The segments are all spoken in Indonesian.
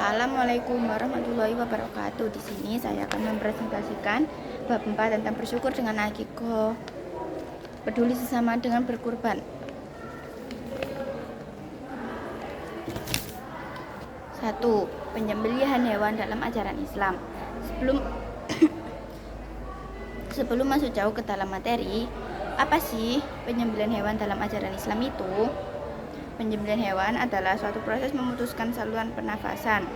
Assalamualaikum warahmatullahi wabarakatuh. Di sini saya akan mempresentasikan bab 4 tentang bersyukur dengan akikoh. Peduli sesama dengan berkurban. 1. Penyembelihan hewan dalam ajaran Islam. Sebelum masuk jauh ke dalam materi, apa sih penyembelihan hewan dalam ajaran Islam itu? Penyembelihan hewan adalah suatu proses memutuskan saluran pernafasan.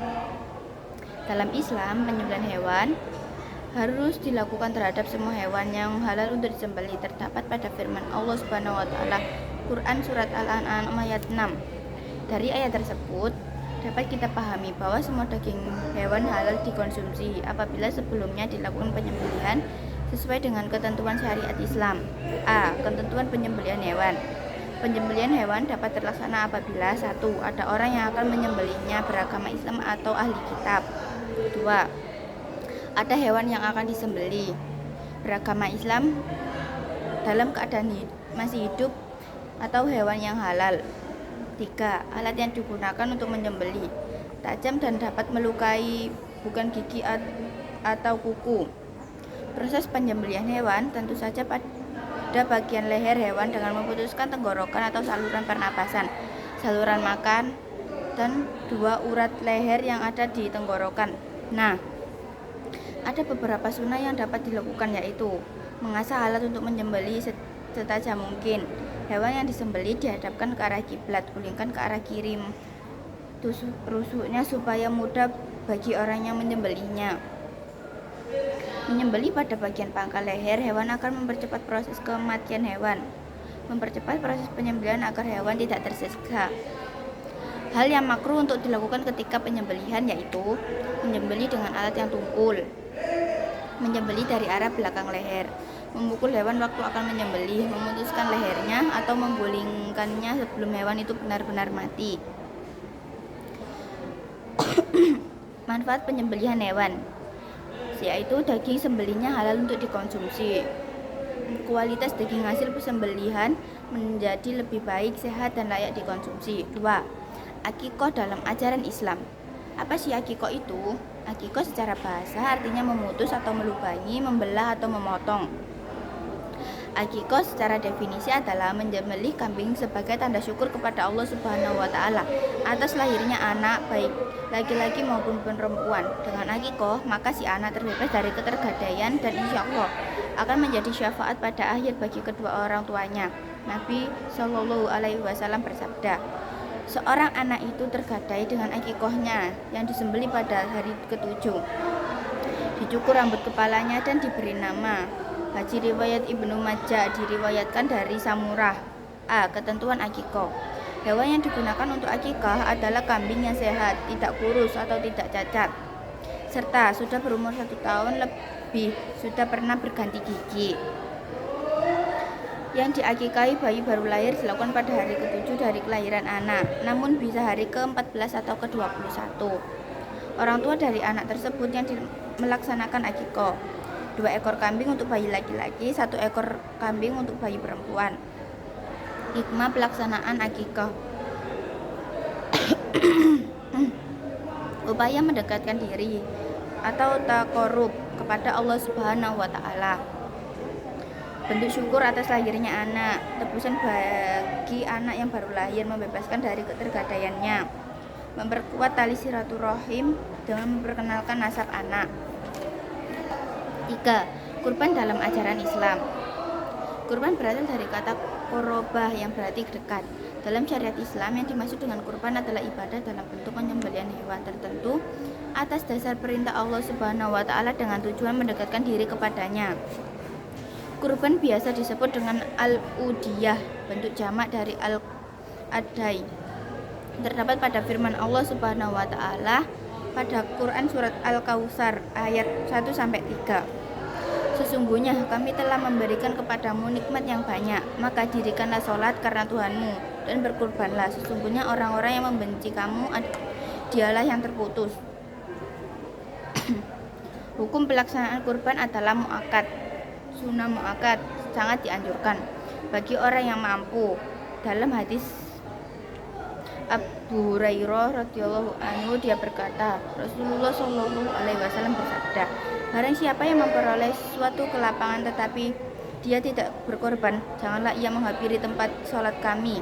Dalam Islam, penyembelihan hewan harus dilakukan terhadap semua hewan yang halal untuk disembelih. Terdapat pada firman Allah Subhanahu wa taala, Quran surat Al-An'am ayat 6. Dari ayat tersebut dapat kita pahami bahwa semua daging hewan halal dikonsumsi apabila sebelumnya dilakukan penyembelihan sesuai dengan ketentuan syariat Islam. A. Ketentuan penyembelihan hewan. Penyembelihan hewan dapat terlaksana apabila 1. Ada orang yang akan menyembelihnya beragama Islam atau ahli kitab. 2. Ada hewan yang akan disembelih beragama Islam dalam keadaan masih hidup atau hewan yang halal. 3. Alat yang digunakan untuk menyembelih tajam dan dapat melukai, bukan gigi atau kuku. Proses penyembelihan hewan tentu saja pada bagian leher hewan dengan memutuskan tenggorokan atau saluran pernapasan, saluran makan, dan 2 urat leher yang ada di tenggorokan. Nah, ada beberapa sunnah yang dapat dilakukan, yaitu mengasah alat untuk menyembelih setajam mungkin. Hewan yang disembelih dihadapkan ke arah kiblat, gulingkan ke arah kiri rusuknya supaya mudah bagi orang yang menyembelihnya. Menyembelih pada bagian pangkal leher hewan akan mempercepat proses kematian hewan, mempercepat proses penyembelihan agar hewan tidak tersiksa. Hal yang makruh untuk dilakukan ketika penyembelihan yaitu menyembelih dengan alat yang tumpul, menyembelih dari arah belakang leher, memukul hewan waktu akan menyembelih, memutuskan lehernya atau menggulingkannya sebelum hewan itu benar-benar mati. Manfaat penyembelihan hewan yaitu daging sembelihnya halal untuk dikonsumsi. Kualitas daging hasil sembelihan menjadi lebih baik, sehat, dan layak dikonsumsi. 2. Akikoh dalam ajaran Islam. Apa sih akikoh itu? Akikoh secara bahasa artinya memutus atau melubangi, membelah atau memotong. Akikoh secara definisi adalah menyembelih kambing sebagai tanda syukur kepada Allah Subhanahu wa taala atas lahirnya anak, baik laki-laki maupun perempuan. Dengan akikoh, maka si anak terbebas dari ketergadaian dan insya Allah akan menjadi syafaat pada akhir bagi kedua orang tuanya. Nabi Shallallahu alaihi wasallam bersabda, seorang anak itu tergadai dengan akikohnya yang disembelih pada hari ke-7. Dicukur rambut kepalanya dan diberi nama. Haji riwayat Ibnu Majah diriwayatkan dari Samurah. A. Ketentuan akikoh. Hewan yang digunakan untuk akikah adalah kambing yang sehat, tidak kurus atau tidak cacat, serta sudah berumur 1 tahun lebih, sudah pernah berganti gigi. Yang diakikahi bayi baru lahir dilakukan pada hari ke-7 dari kelahiran anak, namun bisa hari ke-14 atau ke-21. Orang tua dari anak tersebut yang melaksanakan akikoh. 2 ekor kambing untuk bayi laki-laki, 1 ekor kambing untuk bayi perempuan. Hikmah pelaksanaan akikah. Upaya mendekatkan diri atau taqarrub kepada Allah Subhanahu wa taala. Bentuk syukur atas lahirnya anak, tebusan bagi anak yang baru lahir, membebaskan dari ketergadaiannya, memperkuat tali silaturahim dengan memperkenalkan nasab anak. 3. Kurban dalam ajaran Islam. Kurban berasal dari kata korobah yang berarti dekat. Dalam syariat Islam, yang dimaksud dengan kurban adalah ibadah dalam bentuk penyembelihan hewan tertentu atas dasar perintah Allah Subhanahu wa taala dengan tujuan mendekatkan diri kepadanya. Kurban biasa disebut dengan al-udiyah, bentuk jamak dari al-adai. Terdapat pada firman Allah Subhanahu wa taala pada Quran surat Al-Kautsar ayat 1-3. Sesungguhnya kami telah memberikan kepadamu nikmat yang banyak, maka dirikanlah sholat karena Tuhanmu dan berkurbanlah. Sesungguhnya orang-orang yang membenci kamu dialah yang terputus. Hukum pelaksanaan kurban adalah muakkad. Sunnah muakkad sangat dianjurkan bagi orang yang mampu. Dalam hadis Abu Hurairah radhiyallahu anhu dia berkata, Rasulullah shallallahu alaihi wasallam bersabda, barang siapa yang memperoleh suatu kelapangan tetapi dia tidak berkorban, janganlah ia menghampiri tempat sholat kami.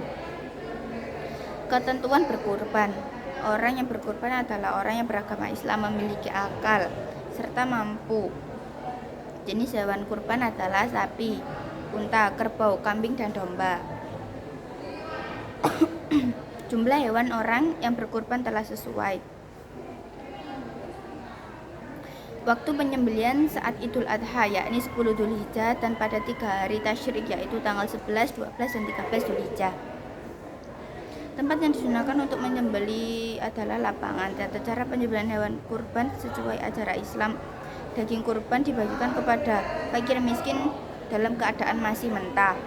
Ketentuan berkorban. Orang yang berkorban adalah orang yang beragama Islam, memiliki akal serta mampu. Jenis hewan kurban adalah sapi, unta, kerbau, kambing, dan domba. Jumlah hewan orang yang berkurban telah sesuai. Waktu penyembelihan saat Idul Adha yakni 10 Dzulhijjah dan pada 3 hari tasyrik yaitu tanggal 11, 12, dan 13 Dzulhijjah. Tempat yang digunakan untuk menyembelih adalah lapangan. Tata cara penyembelihan hewan kurban sesuai ajaran Islam. Daging kurban dibagikan kepada fakir miskin dalam keadaan masih mentah.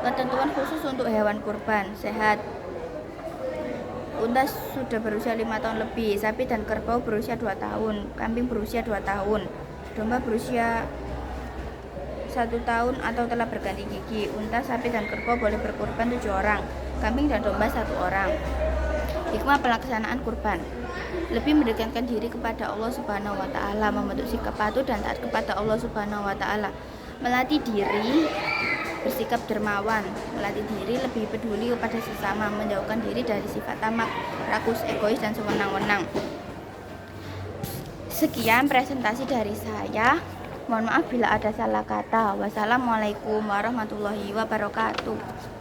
Ketentuan khusus untuk hewan kurban sehat. Unta sudah berusia 5 tahun lebih, sapi dan kerbau berusia 2 tahun, kambing berusia 2 tahun, domba berusia 1 tahun atau telah berganti gigi. Unta, sapi, dan kerbau boleh berkurban 7 orang, kambing dan domba 1 orang. Hikmah pelaksanaan kurban. Lebih mendekatkan diri kepada Allah Subhanahu wa taala, membentuk sikap patuh dan taat kepada Allah Subhanahu wa taala. Melatih diri bersikap dermawan, melatih diri lebih peduli kepada sesama, menjauhkan diri dari sifat tamak, rakus, egois, dan sewenang-wenang. Sekian presentasi dari saya. Mohon maaf bila ada salah kata. Wassalamualaikum warahmatullahi wabarakatuh.